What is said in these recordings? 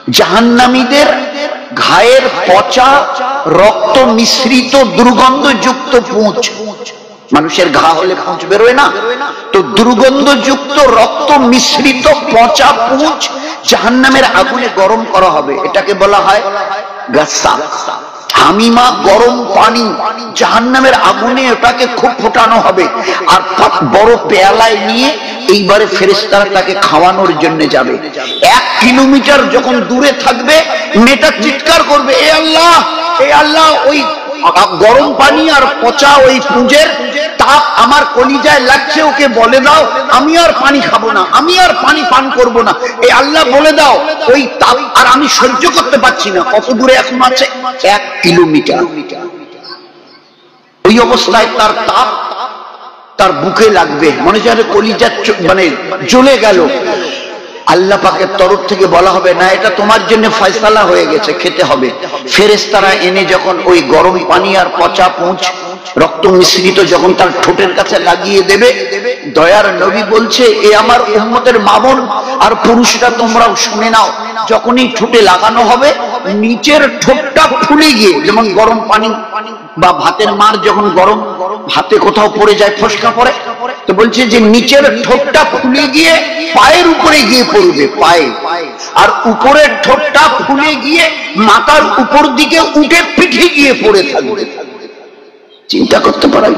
জাহান্নামীদের ঘায়ের পচা রক্ত মিশ্রিত দুর্গন্ধযুক্ত পুঁজ, মানুষের ঘা হলে পুঁজ বেরোয় না, তো দুর্গন্ধযুক্ত রক্ত মিশ্রিত পচা পুঁজ জাহান্নামের আগুনে গরম করা হবে। এটাকে বলা হয় গাসসাক। হামিমা গরম পানি জাহান্নামের আগুনে ওটাকে খুব ফোটানো হবে, আর বড় পেয়ালায় নিয়ে এইবারে ফেরেশতারা তাকে খাওয়ানোর জন্য যাবে। 1 কিলোমিটার যখন দূরে থাকবে, মেয়েটা চিৎকার করবে, এ আল্লাহ, এ আল্লাহ, ওই গরম পানি আর পচা ওই পুঁজের তাপ আমার কলিজায় লাগছে, ওকে বলে দাও আমি আর পানি খাবো না, আমি আর পানি পান করবো না, এই আল্লাহ বলে দাও ওই তাপ আর আমি সহ্য করতে পারছি না। কত দূরে এখন আছে? 1 কিলোমিটার। ওই অবস্থায় তার তাপ তার বুকে লাগবে, মনে হয় কলিজা মানে জ্বলে গেল। আল্লাহ পাকের তরফ থেকে বলা হবে, না এটা তোমার জন্য ফয়সালা হয়ে গেছে, খেতে হবে। ফেরেশতারা এনে যখন ওই গরম পানি আর পচা পুঁজ রক্ত মিশ্রিত যখন তার ঠোঁটের কাছে লাগিয়ে দেবে, দয়ার নবী বলছে, এ আমার উম্মতের মামুন আর পুরুষরা তোমরাও শুনে নাও, যখনই ঠোঁটে লাগানো হবে নিচের ঠোঁটটা ফুলে গিয়ে, যেমন গরম পানি বা ভাতের মার যখন গরম ভাতে কোথাও পড়ে যায় ফসকা পড়ে, তো বলছে যে নিচের ঠোঁটটা ফুলে গিয়ে পায়ের উপরে গিয়ে পড়বে, পায়ে, আর উপরের ঠোঁটটা ফুলে গিয়ে মাথার উপর দিকে উঠে পিঠে গিয়ে পড়ে থাকবে। চিন্তা করতে পারেন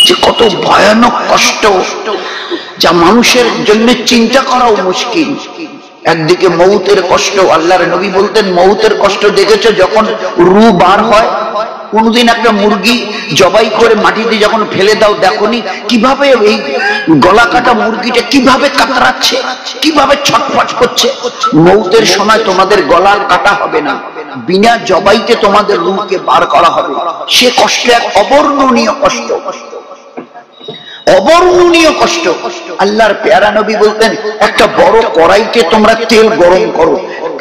যে কত ভয়ানক কষ্ট, যা মানুষের জন্য চিন্তা করাও মুশকিল। একদিকে মৌতের কষ্ট, আল্লাহর নবী বলতেন মৌতের কষ্ট দেখেছো যখন রু বার হয়? কোনদিন একটা মুরগি জবাই করে মাটিতে যখন ফেলে দাও, দেখোনি কিভাবে এই গলা কাটা মুরগিটা কিভাবে কাতরাচ্ছে, কিভাবে ছটফট করছে? মৌতের সময় তোমাদের গলা কাটা হবে না, বিনা জবাইতে তোমাদের রুহকে বার করা হবে। সে কষ্ট এক অবর্ণনীয় কষ্ট, অবর্ণনীয় কষ্ট। আল্লাহর পেয়ারা নবী বলতেন, একটা বড় কড়াইতে তোমরা তেল গরম করো,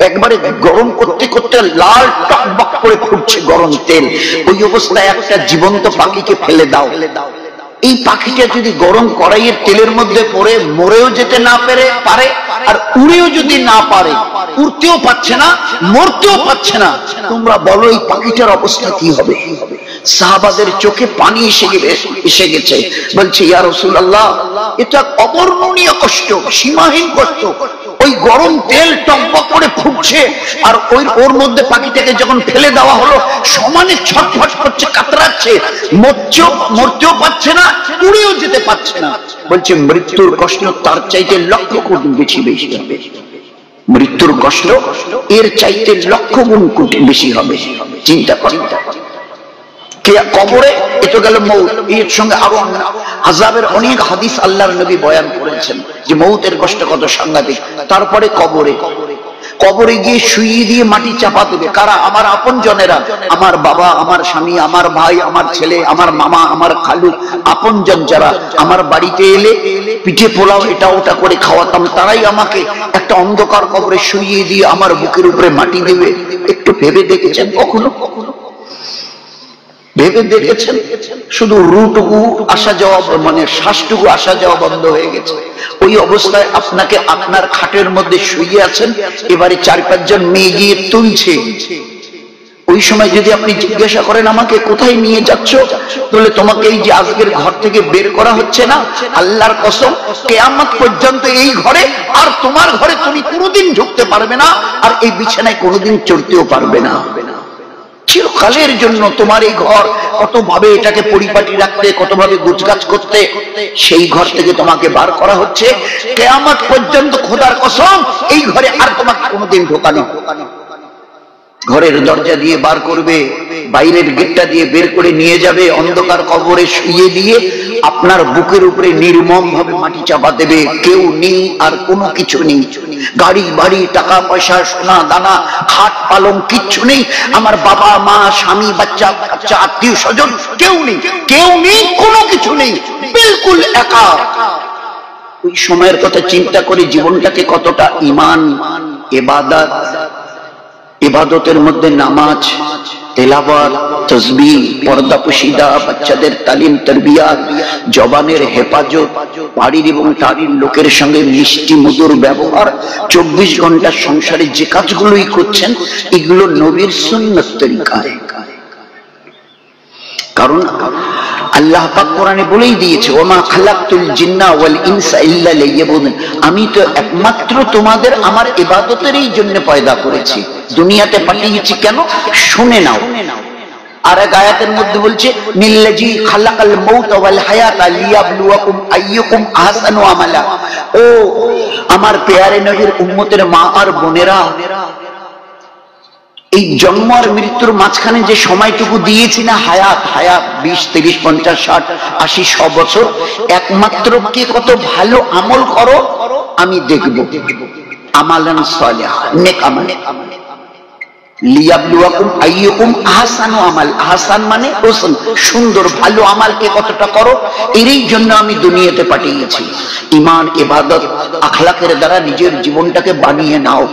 একবারে গরম করতে করতে লাল টকবক করে ফুটছে গরম তেল, ওই অবস্থায় একটা জীবন্ত পাখিকে ফেলে দাও। এই পাখিটা যদি গরম কড়াইয়ের তেলের মধ্যে পড়ে মরেও যেতে না পারে আর উড়েও যদি না পারে, উড়তেও পারছে না, মরতেও পারছে না, তোমরা বলো এই পাখিটার অবস্থা কি হবে? সাহাবাদের চোখে পানি এসে গেছে, বলছে ইয়া রাসূলুল্লাহ, এটা অবর্ণনীয় কষ্ট, সীমাহীন কষ্ট। ওই গরম তেল টকবক করে ফুটছে, আর ওর মধ্যে পাখিটাকে যখন ফেলে দেওয়া হলো সমানে ছটফট করছে, কাতরাচ্ছে, মরতেও পারছে না, উড়েও যেতে পারছে না। বলছে মৃত্যুর কষ্ট তার চাইতে লক্ষ গুণ বেশি হবে, মৃত্যুর কষ্ট এর চাইতে লক্ষ গুণ বেশি হবে। চিন্তা করেন, কবরে এতো গেল মৌত, এর সঙ্গে আরো আযাবের অনেক হাদিস আল্লাহর নবী বয়ান করেছেন যে মৌতের কষ্ট কত সাংঘাতিক। তারপরে কবরে গিয়ে শুইয়ে দিয়ে মাটি চাপা দেবে কারা? আমার আপন জনেরা, আমার বাবা, আমার স্বামী, আমার ভাই, আমার ছেলে, আমার মামা, আমার খালু, আপন জন যারা আমার বাড়িতে এলে পিঠে পোলাও এটা ওটা করে খাওয়াতাম, তারাই আমাকে একটা অন্ধকার কবরে শুইয়ে দিয়ে আমার বুকের উপরে মাটি দেবে। একটু ভেবে দেখেছেন কখনো? ভেবে দেখেছেন? শুধু রুটুকু আসা যাওয়া, মানে শ্বাসটুকু আসা যাওয়া বন্ধ হয়ে গেছে। ওই অবস্থায় আপনাকে আপনার খাটের মধ্যে শুয়ে আছেন, এবারে 4-5 জন মেয়ে গিয়ে তুলছে। ওই সময় যদি আপনি জিজ্ঞাসা করেন আমাকে কোথায় নিয়ে যাচ্ছ, তাহলে তোমাকে এই যে আজকের ঘর থেকে বের করা হচ্ছে না, আল্লাহর কসম কিয়ামত পর্যন্ত এই ঘরে আর তোমার ঘরে তুমি কোনোদিন ঢুকতে পারবে না, আর এই বিছানায় কোনোদিন চড়তেও পারবে না। চিরকালের জন্য তোমার এই ঘর, কতভাবে এটাকে পরিপাটি রাখতে, কতভাবে গুছগাছ করতে, সেই ঘর থেকে তোমাকে বার করা হচ্ছে। কিয়ামত পর্যন্ত খোদার কসম এই ঘরে আর তোমাকে কোনোদিন ঢোকানো। ঘরের দরজা দিয়ে বার করবে, বাইরের গেটটা দিয়ে বের করে নিয়ে যাবে, অন্ধকার কবরে শুইয়ে দিয়ে আপনার বুকের উপরে নির্মম ভাবে মাটি চাপা দেবে। কেউ নেই, আর কোনো কিছু নেই, গাড়ি বাড়ি, টাকা পয়সা, সোনা দানা, খাট পালং কিচ্ছু নেই। আমার বাবা মা, স্বামী, বাচ্চা বাচ্চা, আত্মীয় স্বজন কেউ নেই, কেউ নেই, কোনো কিছু নেই, বিলকুল একা। ওই সময়ের কথা চিন্তা করে জীবনটাকে কতটা ইমান, ইবাদত, ইবাদতের মধ্যে নামাজ, তেলাওয়াত, তাসবিহ, পর্দা পুশিদা, বাচ্চাদের তালিম তরবিয়াত, জবানের হেফাজত, বাড়ির এবং তারির লোকের সঙ্গে মিষ্টি মধুর ব্যবহার, 24 ঘন্টা সংসারে যে কাজগুলোই করছেন এগুলো নবীর সুন্নাত তরিকায়। কারণ আল্লাহ পাক কোরআনে বলেই দিয়েছে, ওমা খালাকতুল জিন্না ওয়াল ইনসা ইল্লা লিয়াবুদুন, আমি তো একমাত্র তোমাদের আমার ইবাদতেরই জন্য পয়দা করেছি, দুনিয়াতে পাঠিয়েছি কেন শুনে নাও। আর এক আয়াতের মধ্যে বলছে নিল্লাজি খালাকাল মাউত ওয়াল হায়াতা লিয়াবলুয়াকুম আইয়ুকুম আহসানু আমালা। ও আমার পেয়ারে নবীর উম্মতের মা আর বোনেরা, এই জন্ম আর মৃত্যুর মাঝখানে যে সময়টুকু দিয়েছি না, হায়াত 20, 30, 50, 60, 80, 100 বছর, একমাত্র কে কত ভালো আমল করো আমি দেখব। আমালান সালিহ, নেক আমল। লিয়াবলুয়াকুম আইয়ুকুম আহসানু আমাল, আহসান মানে হোসেন, সুন্দর ভালো আমাল কে কতটা করো, এরই জন্য আমি দুনিয়াতে পাঠিয়েছি। ঈমান, ইবাদত, আখলাকের দ্বারা নিজের জীবনটাকে বানিয়ে নাও।